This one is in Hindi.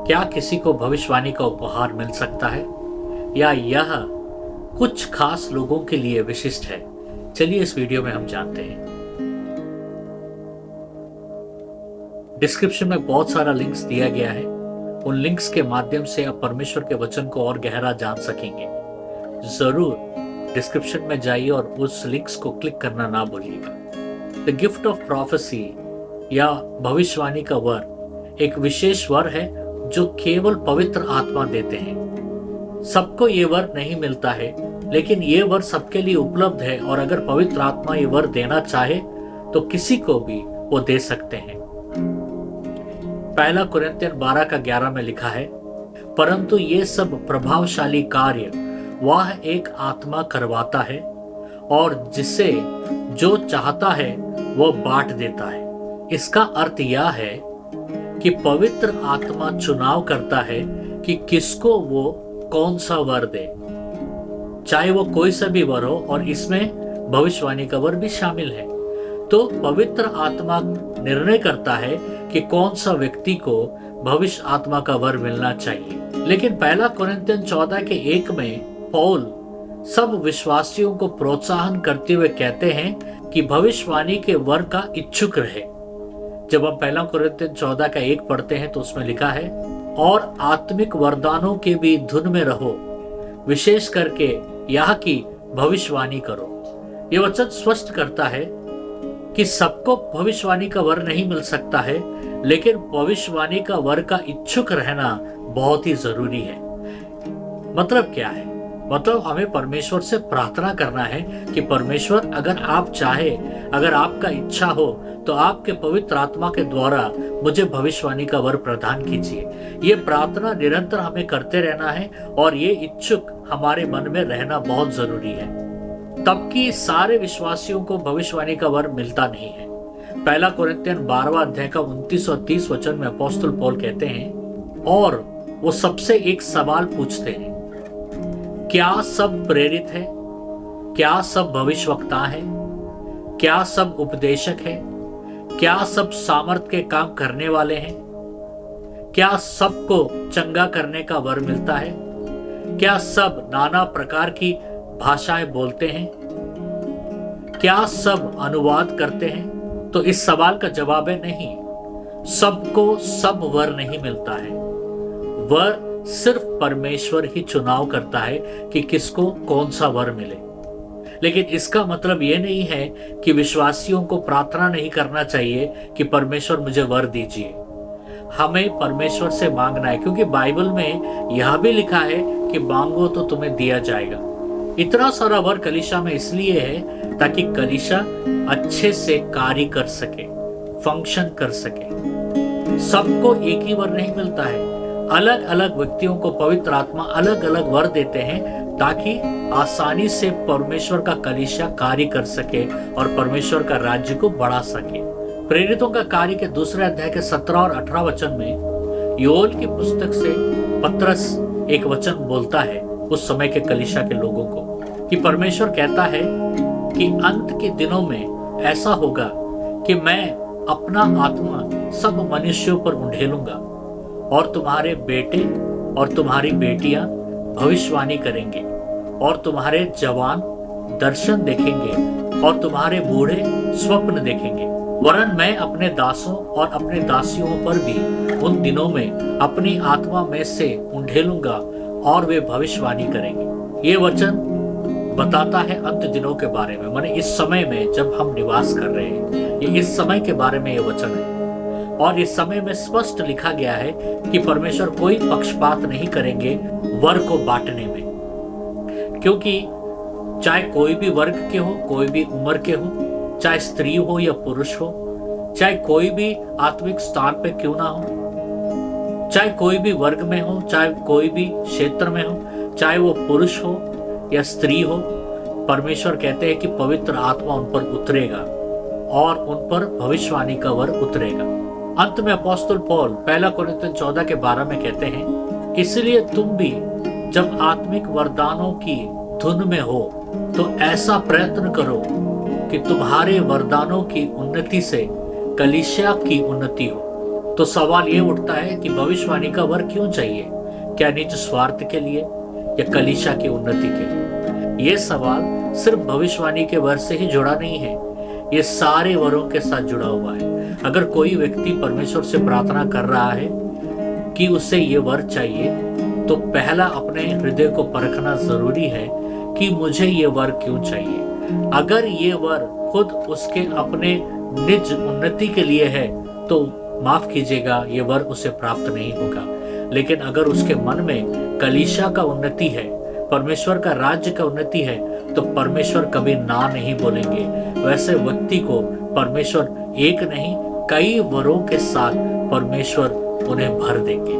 क्या किसी को भविष्यवाणी का उपहार मिल सकता है या यह कुछ खास लोगों के लिए विशिष्ट है? चलिए इस वीडियो में हम जानते हैं। डिस्क्रिप्शन में बहुत सारा लिंक्स दिया गया है। उन लिंक्स के माध्यम से आप परमेश्वर के वचन को और गहरा जान सकेंगे। जरूर डिस्क्रिप्शन में जाइए और उस लिंक्स को क्लिक करना ना भूलिएगा। द गिफ्ट ऑफ प्रोफेसी या भविष्यवाणी का वर एक विशेष वर है जो केवल पवित्र आत्मा देते हैं। सबको ये वर नहीं मिलता है, लेकिन ये वर सबके लिए उपलब्ध है और अगर पवित्र आत्मा ये वर देना चाहे तो किसी को भी वो दे सकते हैं। पहला कुरिन्थियन 12:11 में लिखा है, परंतु ये सब प्रभावशाली कार्य वह एक आत्मा करवाता है और जिसे जो चाहता है वह बांट देता है। इसका अर्थ यह है कि पवित्र आत्मा चुनाव करता है कि किसको वो कौन सा वर दे, चाहे वो कोई सा भी वर हो, और इसमें भविष्यवाणी का वर भी शामिल है। तो पवित्र आत्मा निर्णय करता है कि कौन सा व्यक्ति को भविष्य आत्मा का वर मिलना चाहिए। लेकिन पहला कुरिन्थियन 14:1 में पौल सब विश्वासियों को प्रोत्साहन करते हुए कहते हैं कि भविष्यवाणी के वर का इच्छुक रहे। जब हम पहला कुरिन्थियन 14:1 पढ़ते हैं तो उसमें लिखा है, और आत्मिक वरदानों के भी धुन में रहो, विशेष करके यह कि भविष्यवाणी करो। यह वचन स्पष्ट करता है कि सबको भविष्यवाणी का वर नहीं मिल सकता है, लेकिन भविष्यवाणी का वर का इच्छुक रहना बहुत ही जरूरी है। मतलब क्या है? मतलब हमें परमेश्वर से प्रार्थना करना है कि परमेश्वर, अगर आप चाहे, अगर आपका इच्छा हो तो आपके पवित्र आत्मा के द्वारा मुझे भविष्यवाणी का वर प्रदान कीजिए। ये प्रार्थना निरंतर हमें करते रहना है और ये इच्छुक हमारे मन में रहना बहुत जरूरी है। तब कि सारे विश्वासियों को भविष्यवाणी का वर मिलता नहीं है। पहला कुरिन्थियन 12:29 और 30 वचन में अपोस्तल पौल कहते हैं, और वो सबसे एक सवाल पूछते हैं, क्या सब प्रेरित है? क्या सब भविष्यवक्ता है? क्या सब उपदेशक है? क्या सब सामर्थ के काम करने वाले हैं? क्या सबको चंगा करने का वर मिलता है? क्या सब नाना प्रकार की भाषाएं बोलते हैं? क्या सब अनुवाद करते हैं? तो इस सवाल का जवाब है नहीं। सबको सब वर नहीं मिलता है। वर सिर्फ परमेश्वर ही चुनाव करता है कि किसको कौन सा वर मिले। लेकिन इसका मतलब यह नहीं है कि विश्वासियों को प्रार्थना नहीं करना चाहिए कि परमेश्वर मुझे वर दीजिए। हमें परमेश्वर से मांगना है, क्योंकि बाइबल में यह भी लिखा है कि मांगो तो तुम्हें दिया जाएगा। इतना सारा वर कलीसिया में इसलिए है ताकि कलीसिया अच्छे से कार्य कर सके, फंक्शन कर सके। सबको एक ही वर नहीं मिलता है। अलग अलग व्यक्तियों को पवित्र आत्मा अलग अलग वर देते हैं ताकि आसानी से परमेश्वर का कलीसिया कार्य कर सके और परमेश्वर का राज्य को बढ़ा सके। प्रेरितों का कार्य के 2 अध्याय के 17 और 18 वचन में योएल की पुस्तक से पतरस एक वचन बोलता है उस समय के कलीसिया के लोगों को, कि परमेश्वर कहता है कि अंत के दिनों में ऐसा होगा कि मैं अपना आत्मा सब मनुष्यों पर उंडेलूंगा और तुम्हारे बेटे और तुम्हारी बेटियां भविष्यवाणी करेंगे और तुम्हारे जवान दर्शन देखेंगे और तुम्हारे बूढ़े स्वप्न देखेंगे। वरन मैं अपने दासों और अपने दासियों पर भी उन दिनों में अपनी आत्मा में से उंडेलूंगा और वे भविष्यवाणी करेंगे। ये वचन बताता है अंत दिनों के बारे में, माने इस समय में जब हम निवास कर रहे हैं, ये इस समय के बारे में ये वचन है। और इस समय में स्पष्ट लिखा गया है कि परमेश्वर कोई पक्षपात नहीं करेंगे वर को बांटने में, क्योंकि चाहे कोई भी वर्ग के हो, कोई भी उम्र के हो, चाहे स्त्री हो या पुरुष हो, चाहे कोई भी आत्मिक स्थान पे क्यों ना हो, चाहे कोई भी वर्ग में हो, चाहे कोई भी क्षेत्र में हो, चाहे वो पुरुष हो या स्त्री हो, परमेश्वर कहते हैं कि पवित्र आत्मा उन पर उतरेगा और उन पर भविष्यवाणी का वर उतरेगा। अंत में अपोस्तल पौल पहला कुरिन्थियन 14:12 में कहते हैं, इसलिए तुम भी जब आत्मिक वरदानों की धुन में हो तो ऐसा प्रयत्न करो कि तुम्हारे वरदानों की उन्नति से कलीसिया की उन्नति हो। तो सवाल ये उठता है कि भविष्यवाणी का वर क्यों चाहिए? क्या निज स्वार्थ के लिए या कलीसिया की उन्नति के लिए? ये सवाल सिर्फ भविष्यवाणी के वर से ही जुड़ा नहीं है, ये सारे वरों के साथ जुड़ा हुआ है। अगर कोई व्यक्ति परमेश्वर से प्रार्थना कर रहा है कि उसे ये वर चाहिए, तो पहला अपने हृदय को परखना जरूरी है कि मुझे ये वर क्यों चाहिए। अगर ये वर खुद उसके अपने निज उन्नति के लिए है तो माफ कीजिएगा, ये वर उसे प्राप्त नहीं होगा। लेकिन अगर उसके मन में कलीसिया का उन्नति है, परमेश्वर का राज्य का उन्नति है, तो परमेश्वर कभी ना नहीं बोलेंगे। वैसे व्यक्ति को परमेश्वर एक नहीं कई वरों के साथ परमेश्वर उन्हें भर देंगे।